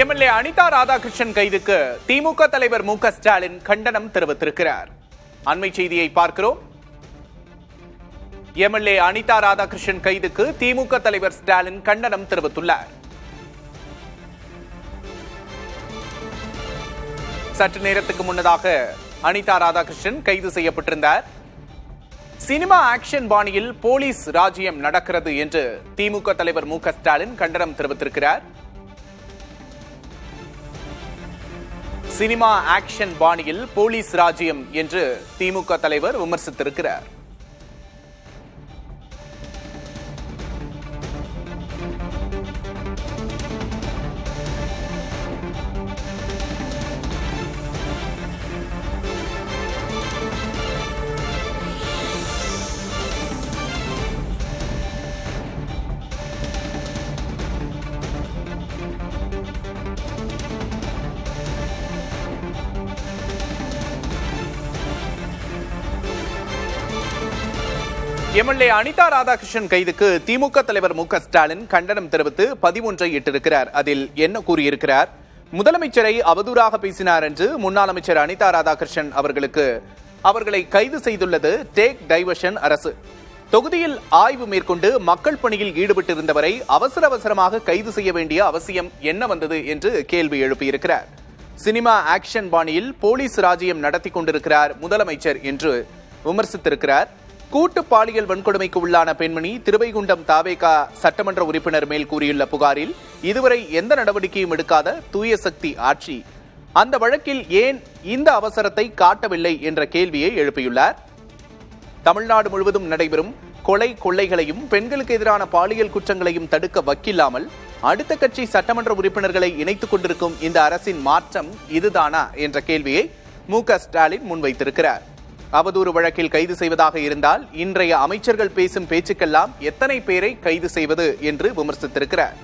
MLA Anitha Radhakrishnan கைதுக்கு திமுக தலைவர் மு க ஸ்டாலின் கண்டனம் தெரிவித்திருக்கிறார். அண்மை செய்தியை பார்க்கிறோம். எம்எல்ஏ அனிதா ராதாகிருஷ்ணன் கைதுக்கு திமுக தலைவர் ஸ்டாலின் கண்டனம் தெரிவித்துள்ளார். சற்று நேரத்துக்கு முன்னதாக அனிதா ராதாகிருஷ்ணன் கைது செய்யப்பட்டிருந்தார். சினிமா ஆக்ஷன் பாணியில் போலீஸ் ராஜ்யம் நடக்கிறது என்று திமுக தலைவர் மு க ஸ்டாலின் கண்டனம் தெரிவித்திருக்கிறார். சினிமா ஆக்ஷன் பாணியில் போலீஸ் ராஜ்யம் என்று திமுக தலைவர் விமர்சித்திருக்கிறார். எம்எல்ஏ அனிதா ராதாகிருஷ்ணன் கைதுக்கு திமுக தலைவர் மு க ஸ்டாலின் கண்டனம் தெரிவித்து பதிவொன்றை இட்டிருக்கிறார். அதில் என்ன கூறியிருக்கிறார்? முதலமைச்சரை அவதூறாக பேசினார் என்று முன்னாள் அமைச்சர் அனிதா ராதாகிருஷ்ணன் அவர்களை கைது செய்துள்ளது டேக் டைவர்ஷன் அரசு. தொகுதியில் ஆய்வு மேற்கொண்டு மக்கள் பணியில் ஈடுபட்டிருந்தவரை அவசரமாக கைது செய்ய வேண்டிய அவசியம் என்ன வந்தது என்று கேள்வி எழுப்பியிருக்கிறார். சினிமா ஆக்ஷன் பாணியில் போலீஸ் ராஜ்யம் நடத்தி கொண்டிருக்கிறார் முதலமைச்சர் என்று விமர்சித்திருக்கிறார். கூட்டு பாலியல் வன்கொடுமைக்கு உள்ளான பெண்மணி திருவைகுண்டம் தாவேகா சட்டமன்ற உறுப்பினர் மேல் கூறியுள்ள புகாரில் இதுவரை எந்த நடவடிக்கையும் எடுக்காத தூய சக்தி ஆட்சி அந்த வழக்கில் ஏன் இந்த அவசரத்தை காட்டவில்லை என்ற கேள்வியை எழுப்பியுள்ளார். தமிழ்நாடு முழுவதும் நடைபெறும் கொலை கொள்ளைகளையும் பெண்களுக்கு எதிரான பாலியல் குற்றங்களையும் தடுக்க வக்கில்லாமல் அடுத்த கட்சி சட்டமன்ற உறுப்பினர்களை இணைத்துக் கொண்டிருக்கும் இந்த அரசின் மாற்றம் இதுதானா என்ற கேள்வியை மு க ஸ்டாலின் முன்வைத்திருக்கிறார். அவதூறு வழக்கில் கைது செய்வதாக இருந்தால் இன்றைய அமைச்சர்கள் பேசும் பேச்சுக்கெல்லாம் எத்தனை பேரை கைது செய்வது என்று விமர்சித்திருக்கிறார்.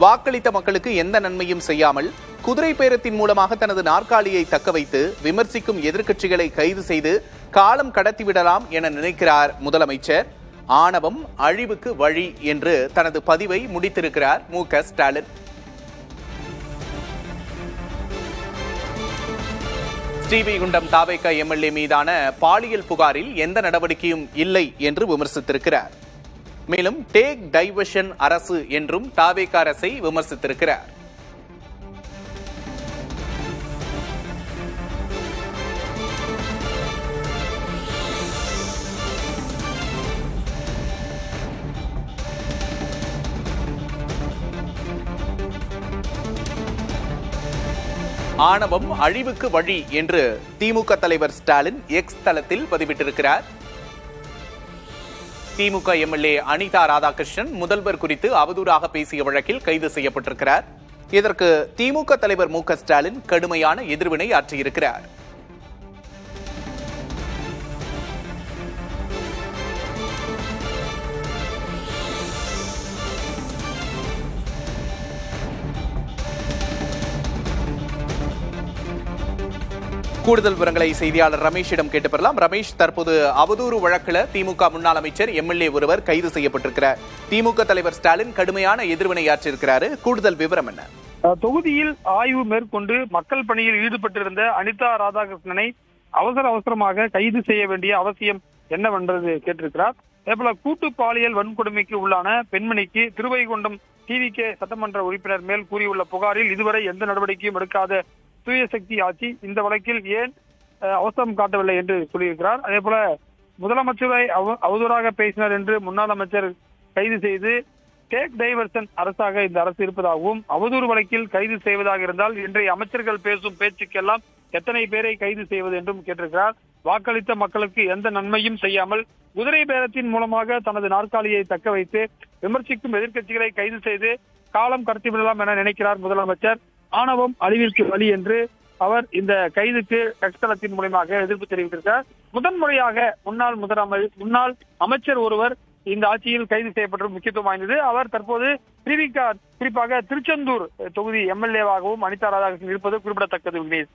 வாக்களித்த மக்களுக்கு எந்த நன்மையும் செய்யாமல் குதிரை பேரத்தின் மூலமாக தனது நாற்காலியை தக்க வைத்து விமர்சிக்கும் எதிர்க்கட்சிகளை கைது செய்து காலம் கடத்திவிடலாம் என நினைக்கிறார் முதலமைச்சர். ஆணவம் அழிவுக்கு வழி என்று தனது பதிவை முடித்திருக்கிறார் மு க ஸ்டாலின். ஸ்ரீவைகுண்டம் தாவேகா எம்எல்ஏ மீதான பாலியல் புகாரில் எந்த நடவடிக்கையும் இல்லை என்று விமர்சித்திருக்கிறார். மேலும் டேக் டைவர்ஷன் அரசு என்றும் தாவேகா அரசை விமர்சித்திருக்கிறார். ஆணவம் அழிவுக்கு வழி என்று திமுக தலைவர் ஸ்டாலின் எக்ஸ் தளத்தில் பதிவிட்டிருக்கிறார். திமுக எம்எல்ஏ அனிதா ராதாகிருஷ்ணன் முதல்வர் குறித்து அவதூறாக பேசிய வழக்கில் கைது செய்யப்பட்டிருக்கிறார். இதற்கு திமுக தலைவர் மு க ஸ்டாலின் கடுமையான எதிர்வினை ஆற்றியிருக்கிறார். கூடுதல் விவரங்களை செய்தியாளர் ரமேஷிடம் கேட்டு பெறலாம். ரமேஷ், தற்போது அவதூறு வழக்கில் திமுக முன்னாள் அமைச்சர் எம்எல்ஏ ஒருவர் கைது செய்யப்பட்டிருக்கிறார். திமுக தலைவர் ஸ்டாலின் கடுமையான எதிர்வினை ஆற்றியிருக்கிறார். கூடுதல் விவரம் என்ன? தொகுதியில் ஆய்வு மேற்கொண்டு மக்கள் பணியில் ஈடுபட்டிருந்த அனிதா ராதாகிருஷ்ணனை அவசரமாக கைது செய்ய வேண்டிய அவசியம் என்னவென்றது கேட்டிருக்கிறார். அதேபோல கூட்டு பாலியல் வன்கொடுமைக்கு உள்ளான பெண்மணிக்கு திருவைகுண்டம் டிவிகே சட்டமன்ற உறுப்பினர் மேல் கூறியுள்ள புகாரில் இதுவரை எந்த நடவடிக்கையும் எடுக்காத தூய சக்தி ஆட்சி இந்த வழக்கில் ஏன் அவசரம் காட்டவில்லை என்று சொல்லியிருக்கிறார். அதே போல முதலமைச்சரை அவதூறாக பேசினார் என்று முன்னாள் அமைச்சர் கைது செய்து டேக் டைவர்ஷன் அரசாக இந்த அரசு இருப்பதாகவும் அவதூறு வழக்கில் கைது செய்வதாக இருந்தால் இன்றைய அமைச்சர்கள் பேசும் பேச்சுக்கெல்லாம் எத்தனை பேரை கைது செய்வது என்றும் கேட்டிருக்கிறார். வாக்களித்த மக்களுக்கு எந்த நன்மையும் செய்யாமல் குதிரை பேரத்தின் மூலமாக தனது நாற்காலியை தக்க வைத்து விமர்சிக்கும் எதிர்க்கட்சிகளை கைது செய்து காலம் கடத்திவிடலாம் என நினைக்கிறார் முதலமைச்சர். ஆணவம் அழிவிற்கு வழி என்று அவர் இந்த கைதுக்கு எக்ஸ்தலத்தின் மூலமாக எதிர்ப்பு தெரிவித்திருக்கிறார். முதன்முறையாக முன்னாள் அமைச்சர் ஒருவர் இந்த ஆட்சியில் கைது செய்யப்பட்ட முக்கியத்துவம் வாய்ந்தது. அவர் தற்போது குறிப்பாக திருச்செந்தூர் தொகுதி எம்எல்ஏவாகவும் அனிதா ராதாகிருஷ்ணன் இருப்பது குறிப்பிடத்தக்கது. விக்னேஷ்.